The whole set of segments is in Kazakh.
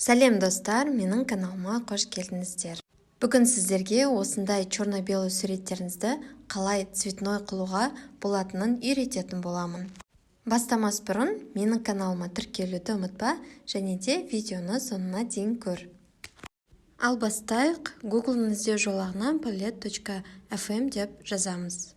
Сәлем достар, менің каналыма қош келдіңіздер. Бүгін сіздерге осындай черно-белый суреттеріңізді қалай цветной қылуға болатынын үйрететін боламын. Бастамас бұрын менің каналыма тіркелуді ұмытпа, және де видеоны соңына дейін көр. Ал бастайық. Google'ның іздеу жолағынан palet.fm деп жазамыз.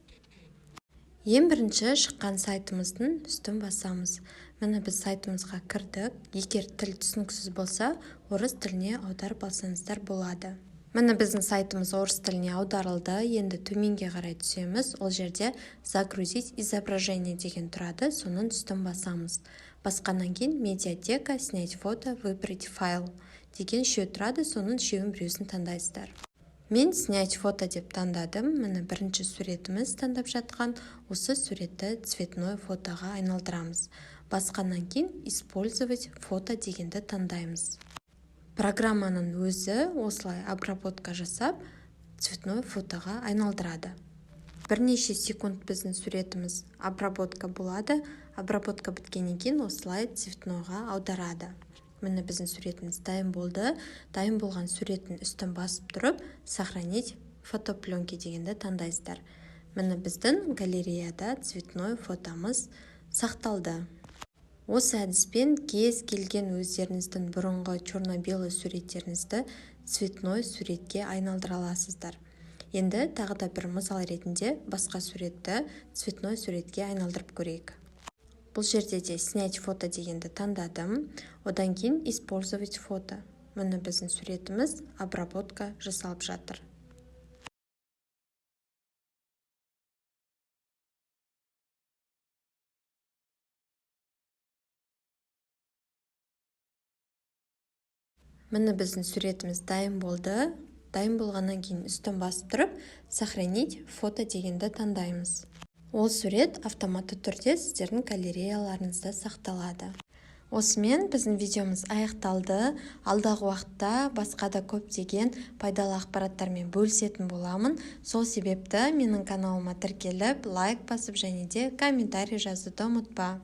Ең бірінші шыққан сайтымыздың үстін басамыз. Міне біз сайтымызға кірдік. Егер тіл түсініксіз болса, орыс тіліне аударып алсаңыздар болады. Міне біздің сайтымыз орыс тіліне аударылды. Енді төменге қарай түсеміз. Ол жерде загрузить изображение деген тұрады. Соның үстін басамыз. Басқаннан кейін медиатека, снять фото, выбрать файл деген үшеу тұрады. Соның үшеуін біреусін таңдайсыздар. Мен снять фото деп таңдадым. Міне бірінші суретіміз таңдап жатқан. Осы суретті цветной фотоға айналдырамыз. Басқаннан кейін использовать фото дегенді таңдаймыз. Программаның өзі осылай обработка жасап, цветной фотоға айналдырады. Бірнеше секунд біздің суретіміз обработка болады. Обработка біткеннен кейін осылай цветнойға аударады. Міне біздің суретіміз дайын болды. Дайын болған суреттің үстін басып тұрып, сохранить фотопленки дегенді таңдайсыздар. Міне біздің галереяда цветной фотомыз сақталды. Осы әдіспен кез келген өздеріңіздің бұрынғы черно-белый суреттеріңізді цветной суретке айналдыра аласыздар. Енді тағы да бір мысал ретінде басқа суретті цветной суретке айналдырып көрейік. Бұл жерде де снять фото дегенді таңдадым. Одан кейін использовать фото. Міне біздің суретіміз обработка жасалып жатыр. Міне біздің суретіміз дайын болды. Дайын болғаннан кейін үстін басып тұрып, сохранить фото дегенді таңдаймыз. Ол сурет автоматты түрде сіздердің галереяларыңызда сақталады. Осымен біздің видеомыз аяқталды. Алдағы уақытта басқа да көптеген пайдалы ақпараттармен бөлісетін боламын. Сол себепті менің каналыма тіркеліп, лайк басып және де комментарий жазуды ұмытпа.